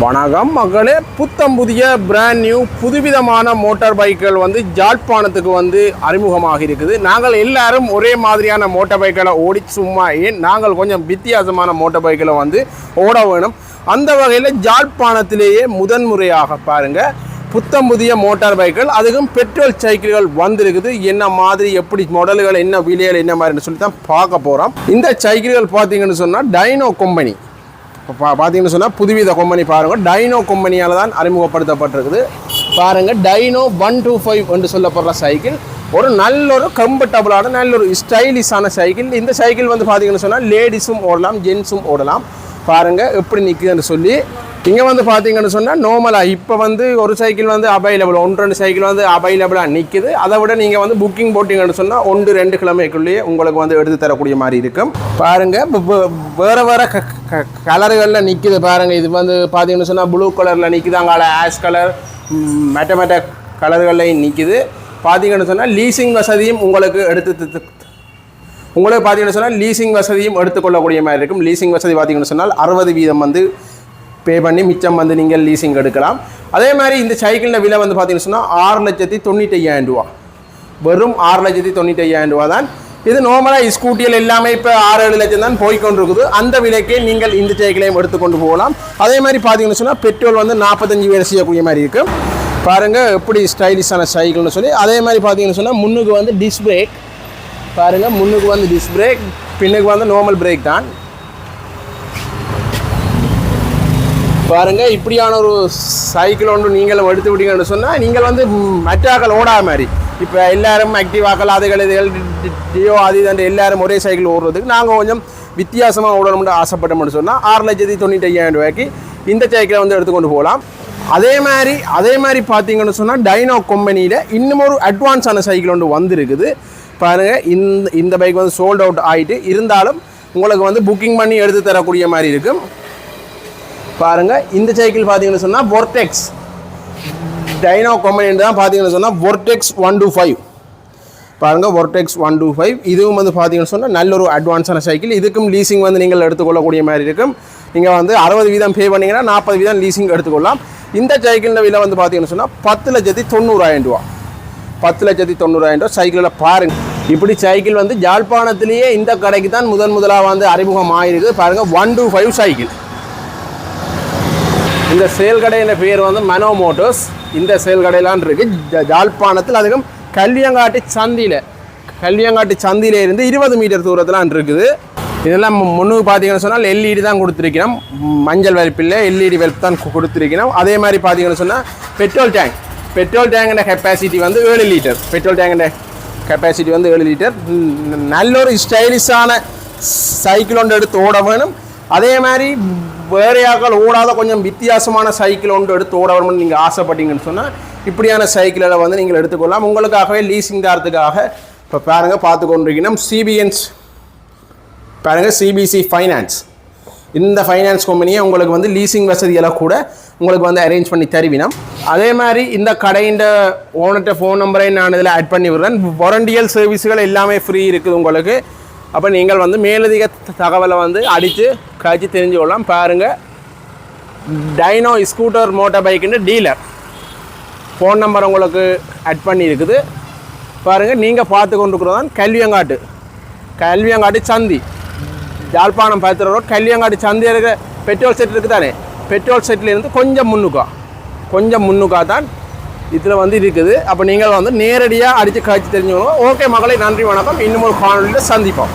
வணக்கம் மக்களே, புத்தம் புதிய பிராண்ட் நியூ புதுவிதமான மோட்டார் பைக்குகள் வந்து ஜாழ்ப்பாணத்துக்கு வந்து அறிமுகமாக இருக்குது. நாங்கள் எல்லாரும் ஒரே மாதிரியான மோட்டார் பைக்களை ஓடி சும்மா ஏன் நாங்கள் கொஞ்சம் வித்தியாசமான மோட்டார் பைக்களை வந்து ஓட வேணும். அந்த வகையில் ஜாழ்ப்பாணத்திலேயே முதன்முறையாக பாருங்கள் புத்தம் புதிய மோட்டார் பைக்குகள், அதுக்கும் பெட்ரோல் சைக்கிள்கள் வந்திருக்குது. என்ன மாதிரி, எப்படி மாடல்கள், என்ன விலைகள், என்ன மாதிரின்னு சொல்லி தான் பார்க்க போகிறோம். இந்த சைக்கிள்கள் பார்த்தீங்கன்னு சொன்னால் டைனோ கம்பெனி பார்த்தீங்கன்னு சொன்னால் புதுவித கம்பெனி பாருங்கள், டைனோ கம்பெனியால் தான் அறிமுகப்படுத்தப்பட்டிருக்குது. பாருங்கள், டைனோ 125 என்று சொல்லப்படுற சைக்கிள் ஒரு நல்ல ஒரு கம்ஃபர்டபுளான நல்ல ஒரு ஸ்டைலிஷான சைக்கிள். இந்த சைக்கிள் வந்து பார்த்தீங்கன்னு சொன்னால் லேடிஸும் ஓடலாம், ஜென்ஸும் ஓடலாம். பாருங்கள் எப்படி நிற்குதுன்னு சொல்லி. இங்கே வந்து பார்த்தீங்கன்னு சொன்னால் நார்மலாக இப்போ வந்து ஒரு சைக்கிள் வந்து அவைலபிள், 1-2 சைக்கிள் வந்து அவைலபிளாக நிற்குது. அதை விட நீங்கள் வந்து புக்கிங் போட்டிங்கன்னு சொன்னால் 1-2 கிழமைக்குள்ளேயே உங்களுக்கு வந்து எடுத்து தரக்கூடிய மாதிரி இருக்கும். பாருங்கள், வேறு வேறு கலர்களில் நிற்குது. பாருங்கள், இது வந்து பார்த்தீங்கன்னு சொன்னால் ப்ளூ கலரில் நிற்குது, அங்கால ஆஷ் கலர், மெட்ட கலர்களையும் நிற்குது. பார்த்தீங்கன்னு சொன்னால் லீசிங் வசதியும் உங்களுக்கு பார்த்தீங்கன்னு சொன்னால் லீசிங் வசதியும் எடுத்துக்கொள்ளக்கூடிய மாதிரி இருக்கும். லீசிங் வசதி பார்த்தீங்கன்னு சொன்னால் 60% வந்து பே பண்ணி மிச்சம் வந்து நீங்கள் லீசிங் எடுக்கலாம். அதே மாதிரி இந்த சைக்கிளில் விலை வந்து பார்த்தீங்கன்னு சொன்னால் 6,95,000 ரூபா, வெறும் 6,95,000 ரூபா தான். இது நார்மலாக ஸ்கூட்டியில் எல்லாமே இப்போ 6-7 லட்சம் தான் போய்கொண்டிருக்குது. அந்த விலைக்கே நீங்கள் இந்த சைக்கிளையும் எடுத்துக்கொண்டு போகலாம். அதே மாதிரி பார்த்தீங்கன்னு சொன்னால் பெட்ரோல் வந்து 45 வேலை செய்யக்கூடிய மாதிரி இருக்கும். பாருங்கள் எப்படி ஸ்டைலிஷான சைக்கிள்னு சொல்லி. அதே மாதிரி பார்த்தீங்கன்னு சொன்னால் முன்னுக்கு வந்து டிஸ்க் பிரேக். பாருங்கள், முன்னுக்கு வந்து டிஸ்க் பிரேக், பின்னுக்கு வந்து நார்மல் பிரேக் தான். பாருங்கள், இப்படியான ஒரு சைக்கிள் ஒன்று நீங்களும் எடுத்து விட்டீங்கன்னு சொன்னால் நீங்கள் வந்து மற்றாக்கள் ஓடாத மாதிரி. இப்போ எல்லாரும் ஆக்டிவாக்கள், அதுகள் இதுகள் டியோ அது இதுன்ற எல்லாரும் ஒரே சைக்கிள் ஓடுறதுக்கு நாங்கள் கொஞ்சம் வித்தியாசமாக ஓடணும்னு ஆசைப்பட்டோம்னு சொன்னால் 6,95,000 ரூபாய்க்கு இந்த சைக்கிளை வந்து எடுத்துக்கொண்டு போகலாம். அதே மாதிரி பார்த்தீங்கன்னு சொன்னால் டைனோ கம்பெனியில் இன்னும் ஒரு அட்வான்ஸான சைக்கிள் ஒன்று வந்துருக்குது. பாருங்கள், இந்த பைக் வந்து சோல்ட் அவுட் ஆகிட்டு இருந்தாலும் உங்களுக்கு வந்து புக்கிங் பண்ணி எடுத்து தரக்கூடிய மாதிரி இருக்கும். பாருங்கள், இந்த சைக்கிள் பார்த்தீங்கன்னு சொன்னால் வொர்டெக்ஸ் டைனோ கம்பெனி தான் பார்த்தீங்கன்னு சொன்னால் வொர்டெக்ஸ் 125. பாருங்கள், வொர்டெக்ஸ் 125 இதுவும் வந்து பார்த்தீங்கன்னு சொன்னால் நல்ல ஒரு அட்வான்ஸான சைக்கிள். இதுக்கும் லீசிங் வந்து நீங்கள் எடுத்துக்கொள்ளக்கூடிய மாதிரி இருக்கும். நீங்கள் வந்து 60% பே பண்ணிங்கன்னா 40% லீசிங் எடுத்துக்கொள்ளலாம். இந்த சைக்கிளில் விலை வந்து பார்த்தீங்கன்னு சொன்னால் 10,90,000 ரூபா, 10,90,000 ரூபா சைக்கிளில் பாருங்கள். இப்படி சைக்கிள் வந்து ஜாழ்ப்பாணத்திலேயே இந்த கடைக்கு தான் முதலாக வந்து அறிமுகமாகிருக்கு. பாருங்கள், 125 சைக்கிள். இந்த சேல் கடையின் பேர் வந்து மனோ மோட்டர்ஸ். இந்த சேல் கடையிலான் இருக்குது ஜாழ்ப்பாணத்தில். அதுக்கும் கல்வியங்காட்டு சந்தியில் இருந்து 20 மீட்டர் தூரத்திலான் இருக்குது. இதெல்லாம் முன்னுக்கு பார்த்தீங்கன்னு சொன்னால் LED தான் கொடுத்துருக்கணும், மஞ்சள் வெல்ப்பில் LED வெல்ப் தான் கொடுத்துருக்கணும். அதே மாதிரி பார்த்தீங்கன்னு சொன்னால் பெட்ரோல் டேங்கோட கெப்பாசிட்டி வந்து 7 லிட்டர். பெட்ரோல் டேங்கோட கெப்பாசிட்டி வந்து 7 லிட்டர். நல்ல ஒரு ஸ்டைலிஷான சைக்கிள் ஒன்று எடுத்து ஓட வேணும். அதே மாதிரி வேறையாக்கள் ஓடாத கொஞ்சம் வித்தியாசமான சைக்கிள் ஒன்று எடுத்து ஓட வேணும்னு நீங்கள் ஆசைப்பட்டீங்கன்னு சொன்னால் இப்படியான சைக்கிளை வந்து நீங்கள் எடுத்துக்கொள்ளலாம். உங்களுக்காகவே லீசிங் தரத்துக்காக இப்போ பாருங்கள் பார்த்து கொண்டிருக்கணும் CBC ஃபைனான்ஸ். இந்த ஃபைனான்ஸ் கம்பெனியை உங்களுக்கு வந்து லீசிங் வசதியெல்லாம் கூட உங்களுக்கு வந்து அரேஞ்ச் பண்ணி தருவினோம். அதே மாதிரி இந்த கடையின் ஓனர்கிட்ட ஃபோன் நம்பரை நான் இதில் ஆட் பண்ணி விடுறேன். வாரண்டியல் சர்வீஸுகள் எல்லாமே ஃப்ரீ இருக்குது உங்களுக்கு. அப்போ நீங்கள் வந்து மேலதிக தகவலை வந்து அடித்து காய்ச்சி தெரிஞ்சு கொள்ளலாம். பாருங்கள், டைனோ ஸ்கூட்டர் மோட்டார் பைக்குன்னு டீலர் ஃபோன் நம்பர் உங்களுக்கு ஆட் பண்ணி இருக்குது. பாருங்கள், நீங்கள் பார்த்து கொண்டுருக்கிறதான் கல்வியங்காட்டு சந்தி, ஜாழ்ப்பாணம் பத்திர ரோட் கல்வியங்காட்டு சந்தி இருக்கிற பெட்ரோல் செட் இருக்குது தானே, பெட்ரோல் செட்லேருந்து கொஞ்சம் முன்னுக்கா தான் இதில் வந்து இருக்குது. அப்போ நீங்கள் வந்து நேரடியாக அடித்து காய்ச்சி தெரிஞ்சுக்கணும். ஓகே மகளே, நன்றி வணக்கம். இன்னும் ஒரு காணொலியில் சந்திப்போம்.